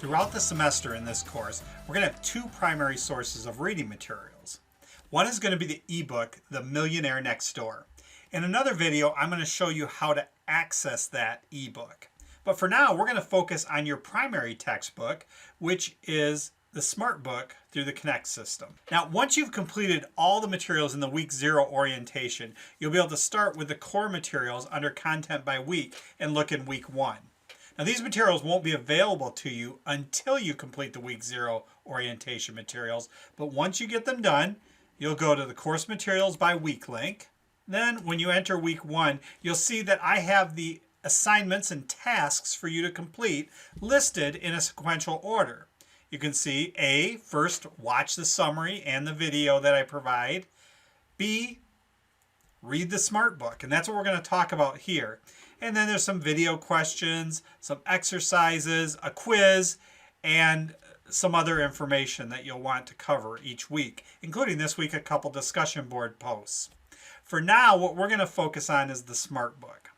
Throughout the semester in this course, we're going to have two primary sources of reading materials. One is going to be the ebook, The Millionaire Next Door. In another video, I'm going to show you how to access that ebook. But for now, we're going to focus on your primary textbook, which is the SmartBook through the Connect system. Now, once you've completed all the materials in the week 0 orientation, you'll be able to start with the core materials under content by week and look in week 1. Now, these materials won't be available to you until you complete the week 0 orientation materials, but once you get them done, you'll go to the course materials by week link. Then when you enter week 1, you'll see that I have the assignments and tasks for you to complete listed in a sequential order. You can see A, first watch the summary and the video that I provide. B, read the SmartBook, and that's what we're going to talk about here. And then there's some video questions, some exercises, a quiz, and some other information that you'll want to cover each week, including this week a couple discussion board posts. For now, what we're going to focus on is the SmartBook.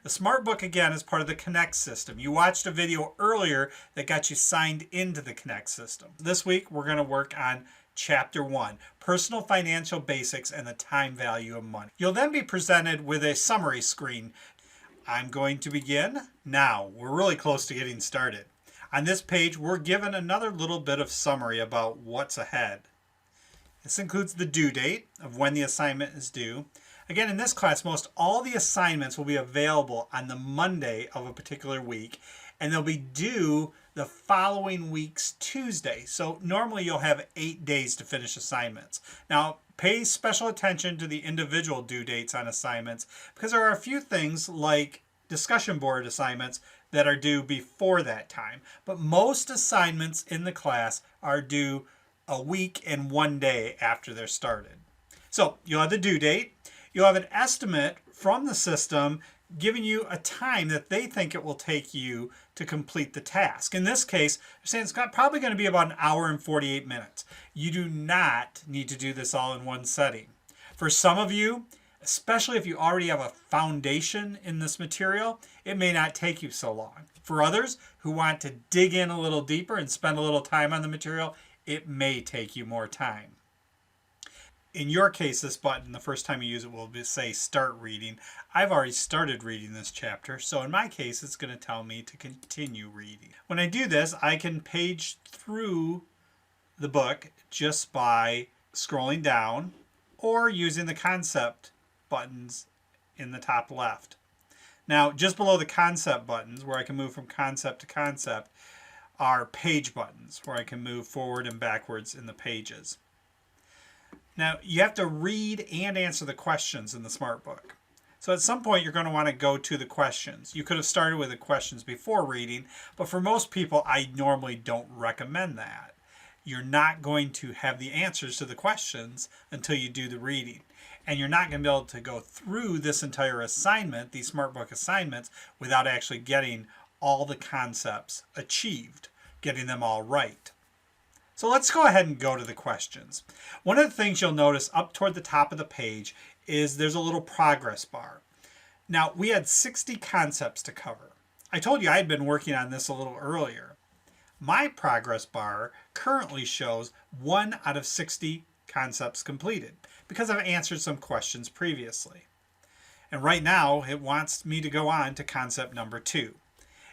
The SmartBook, again, is part of the Connect system. You watched a video earlier that got you signed into the Connect system. This week, we're going to work on Chapter 1, Personal Financial Basics and the Time Value of Money. You'll then be presented with a summary screen. I'm going to begin now. We're really close to getting started. On this page, we're given another little bit of summary about what's ahead. This includes the due date of when the assignment is due. Again, in this class, most all the assignments will be available on the Monday of a particular week, and they'll be due the following week's Tuesday. So normally you'll have 8 days to finish assignments. Now, pay special attention to the individual due dates on assignments because there are a few things like discussion board assignments that are due before that time. But most assignments in the class are due a week and 1 day after they're started. So you'll have the due date. You'll have an estimate from the system giving you a time that they think it will take you to complete the task. In this case, they're saying it's probably going to be about an hour and 48 minutes. You do not need to do this all in one setting. For some of you, especially if you already have a foundation in this material, it may not take you so long. For others who want to dig in a little deeper and spend a little time on the material, it may take you more time. In your case, this button, the first time you use it, will say Start Reading. I've already started reading this chapter, so in my case, it's going to tell me to continue reading. When I do this, I can page through the book just by scrolling down or using the concept buttons in the top left. Now, just below the concept buttons, where I can move from concept to concept, are page buttons, where I can move forward and backwards in the pages. Now, you have to read and answer the questions in the SmartBook. So at some point, you're going to want to go to the questions. You could have started with the questions before reading, but for most people, I normally don't recommend that. You're not going to have the answers to the questions until you do the reading. And you're not going to be able to go through this entire assignment, these SmartBook assignments, without actually getting all the concepts achieved, getting them all right. So let's go ahead and go to the questions. One of the things you'll notice up toward the top of the page is there's a little progress bar. Now, we had 60 concepts to cover. I told you I had been working on this a little earlier. My progress bar currently shows 1 out of 60 concepts completed because I've answered some questions previously. And right now, it wants me to go on to concept number 2.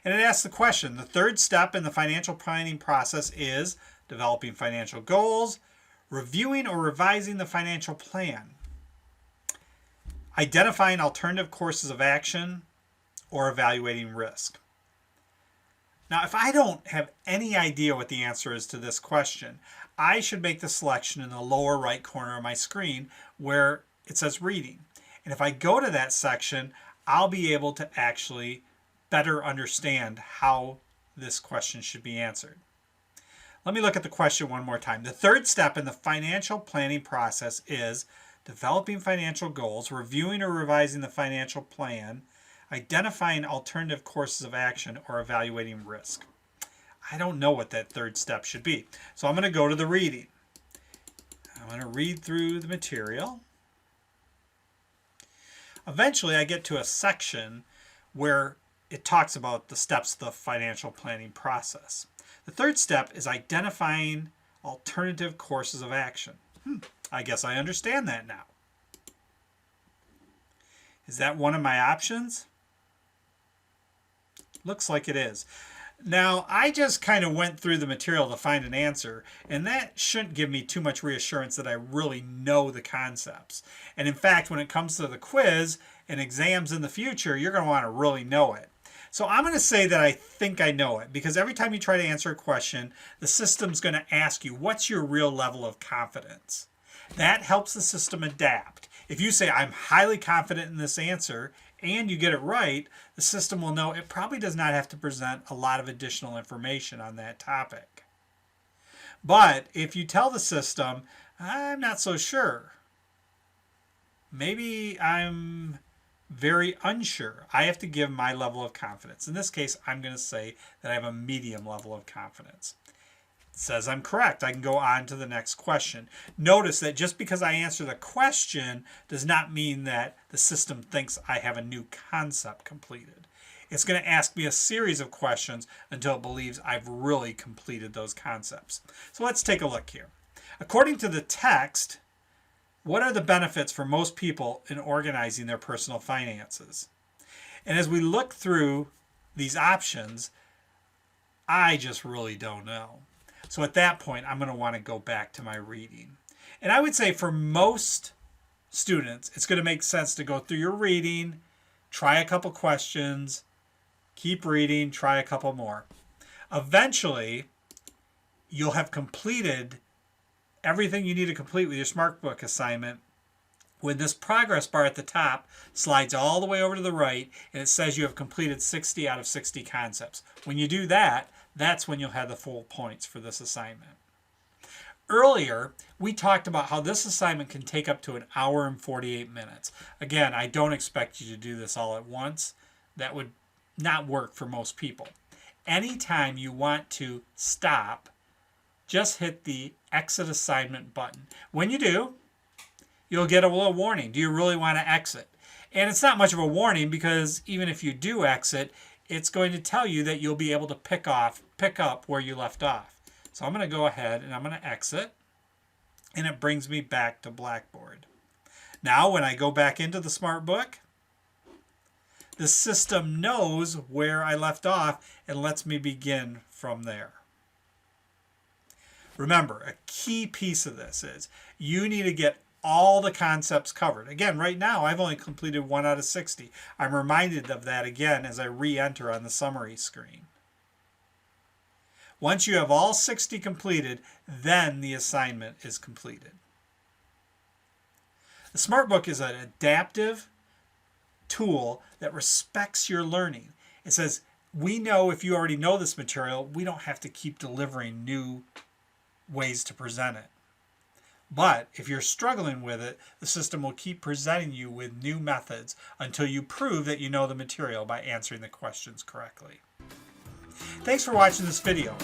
And it asks the question, the third step in the financial planning process is developing financial goals, reviewing or revising the financial plan, identifying alternative courses of action, or evaluating risk. Now, if I don't have any idea what the answer is to this question, I should make the selection in the lower right corner of my screen where it says reading. And if I go to that section, I'll be able to actually better understand how this question should be answered. Let me look at the question one more time. The third step in the financial planning process is developing financial goals, reviewing or revising the financial plan, identifying alternative courses of action, or evaluating risk. I don't know what that third step should be. So I'm going to go to the reading. I'm going to read through the material. Eventually, I get to a section where it talks about the steps of the financial planning process. The third step is identifying alternative courses of action. I guess I understand that now. Is that one of my options? Looks like it is. Now, I just kind of went through the material to find an answer, and that shouldn't give me too much reassurance that I really know the concepts. And in fact, when it comes to the quiz and exams in the future, you're going to want to really know it. So I'm going to say that I think I know it, because every time you try to answer a question, the system's going to ask you, what's your real level of confidence? That helps the system adapt. If you say, I'm highly confident in this answer, and you get it right, the system will know it probably does not have to present a lot of additional information on that topic. But if you tell the system, I'm not so sure, maybe I'm very unsure, I have to give my level of confidence. In this case, I'm going to say that I have a medium level of confidence. It says I'm correct. I can go on to the next question. Notice that just because I answer the question does not mean that the system thinks I have a new concept completed. It's going to ask me a series of questions until it believes I've really completed those concepts. So let's take a look here. According to the text, what are the benefits for most people in organizing their personal finances? And as we look through these options, I just really don't know. So at that point, I'm going to want to go back to my reading. And I would say for most students, it's going to make sense to go through your reading, try a couple questions, keep reading, try a couple more. Eventually, you'll have completed everything you need to complete with your SmartBook assignment when this progress bar at the top slides all the way over to the right and it says you have completed 60 out of 60 concepts. When you do that, that's when you'll have the full points for this assignment. Earlier, we talked about how this assignment can take up to 1 hour and 48 minutes. Again, I don't expect you to do this all at once. That would not work for most people. Anytime you want to stop, just hit the exit assignment button. When you do, you'll get a little warning. Do you really want to exit? And it's not much of a warning because even if you do exit, it's going to tell you that you'll be able to pick up where you left off. So I'm going to go ahead and I'm going to exit, and it brings me back to Blackboard. Now when I go back into the SmartBook, the system knows where I left off and lets me begin from there. Remember, a key piece of this is you need to get all the concepts covered. Again, right now, I've only completed 1 out of 60. I'm reminded of that again as I re-enter on the summary screen. Once you have all 60 completed, then the assignment is completed. The SmartBook is an adaptive tool that respects your learning. It says, we know if you already know this material, we don't have to keep delivering new ways to present it. But if you're struggling with it, the system will keep presenting you with new methods until you prove that you know the material by answering the questions correctly. Thanks for watching this video.